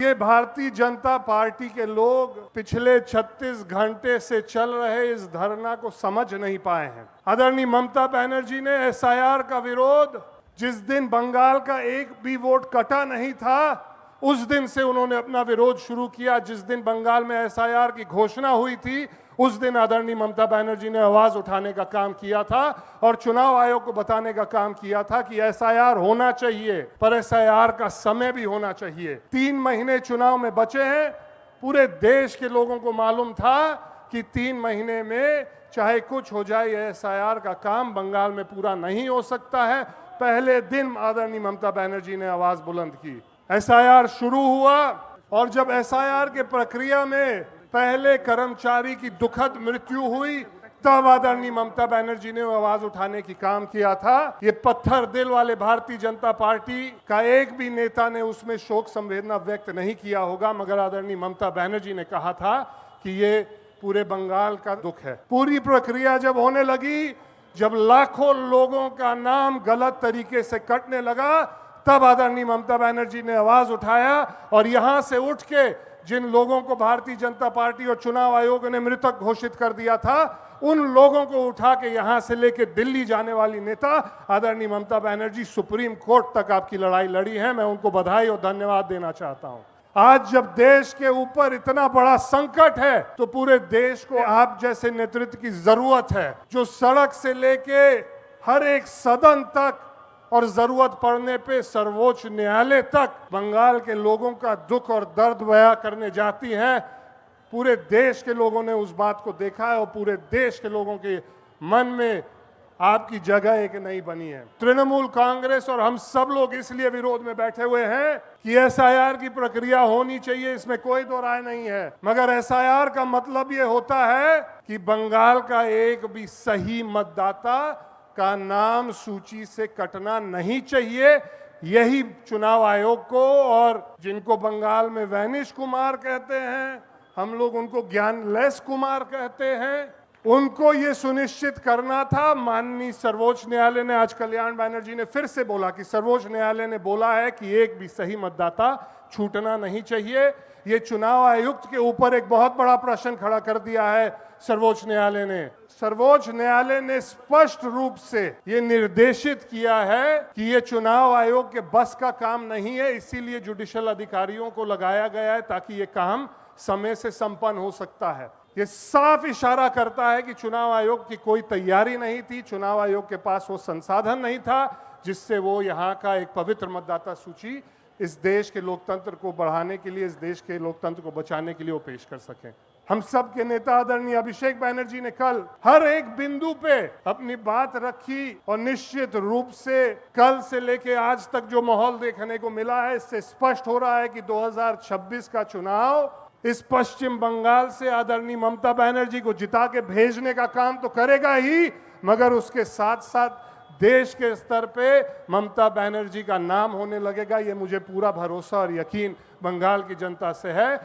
ये भारतीय जनता पार्टी के लोग पिछले 36 घंटे से चल रहे इस धरना को समझ नहीं पाए हैं। आदरणीय ममता बनर्जी ने एसआईआर का विरोध, जिस दिन बंगाल का एक भी वोट कटा नहीं था, उस दिन से उन्होंने अपना विरोध शुरू किया। जिस दिन बंगाल में एसआईआर की घोषणा हुई थी, उस दिन आदरणीय ममता बनर्जी ने आवाज उठाने का काम किया था और चुनाव आयोग को बताने का काम किया था कि एसआईआर होना चाहिए, पर एसआईआर का समय भी होना चाहिए। 3 महीने चुनाव में बचे हैं। पूरे देश के लोगों को मालूम था कि 3 महीने में चाहे कुछ हो जाए, एसआईआर का काम बंगाल में पूरा नहीं हो सकता है। पहले दिन आदरणीय ममता बनर्जी ने आवाज बुलंद की। एसआईआर शुरू हुआ और जब एसआईआर के प्रक्रिया में पहले कर्मचारी की दुखद मृत्यु हुई, तब आदरणीय ममता बनर्जी ने आवाज उठाने की काम किया था। ये पत्थर दिल वाले भारतीय जनता पार्टी का एक भी नेता ने उसमें शोक संवेदना व्यक्त नहीं किया होगा, मगर आदरणीय ममता बनर्जी ने कहा था कि ये पूरे बंगाल का दुख है। पूरी प्रक्रिया जब होने लगी, जब लाखों लोगों का नाम गलत तरीके से कटने लगा, तब आदरणीय ममता बनर्जी ने आवाज उठाया और यहां से उठ के जिन लोगों को भारतीय जनता पार्टी और चुनाव आयोग ने मृतक घोषित कर दिया था, उन लोगों को उठा के यहां से लेके दिल्ली जाने वाली नेता आदरणीय ममता बनर्जी सुप्रीम कोर्ट तक आपकी लड़ाई लड़ी है। मैं उनको बधाई और धन्यवाद देना चाहता हूं। आज जब देश के ऊपर इतना बड़ा संकट है, तो पूरे देश को आप जैसे नेतृत्व की जरूरत है, जो सड़क से लेके हर एक सदन तक और जरूरत पड़ने पे सर्वोच्च न्यायालय तक बंगाल के लोगों का दुख और दर्द बयां करने जाती हैं। पूरे देश के लोगों ने उस बात को देखा है और पूरे देश के लोगों के मन में आपकी जगह एक नहीं बनी है। तृणमूल कांग्रेस और हम सब लोग इसलिए विरोध में बैठे हुए हैं कि एसआईआर की प्रक्रिया होनी चाहिए, इसमें कोई दो राय नहीं है, मगर एसआईआर का मतलब ये होता है कि बंगाल का एक भी सही मतदाता का नाम सूची से कटना नहीं चाहिए। यही चुनाव आयोग को, और जिनको बंगाल में वैनिश कुमार कहते हैं, हम लोग उनको ज्ञानलेस कुमार कहते हैं, उनको ये सुनिश्चित करना था। माननीय सर्वोच्च न्यायालय ने, आज कल्याण बनर्जी ने फिर से बोला कि सर्वोच्च न्यायालय ने बोला है कि एक भी सही मतदाता छूटना नहीं चाहिए। ये चुनाव आयुक्त के ऊपर एक बहुत बड़ा प्रश्न खड़ा कर दिया है सर्वोच्च न्यायालय ने। सर्वोच्च न्यायालय ने स्पष्ट रूप से ये निर्देशित किया है कि ये चुनाव आयोग के बस का काम नहीं है, इसीलिए जुडिशियल अधिकारियों को लगाया गया है ताकि ये काम समय से संपन्न हो सकता है। ये साफ इशारा करता है कि चुनाव आयोग की कोई तैयारी नहीं थी, चुनाव आयोग के पास वो संसाधन नहीं था जिससे वो यहाँ का एक पवित्र मतदाता सूची इस देश के लोकतंत्र को बढ़ाने के लिए, इस देश के लोकतंत्र को बचाने के लिए वो पेश कर सकें। हम सब के नेता आदरणीय अभिषेक बनर्जी ने कल हर एक बिंदु पे अपनी बात रखी और निश्चित रूप से कल से लेके आज तक जो माहौल देखने को मिला है, इससे स्पष्ट हो रहा है कि 2026 का चुनाव इस पश्चिम बंगाल से आदरणीय ममता बनर्जी को जिता के भेजने का काम तो करेगा ही, मगर उसके साथ साथ देश के स्तर पे ममता बनर्जी का नाम होने लगेगा। ये मुझे पूरा भरोसा और यकीन बंगाल की जनता से है।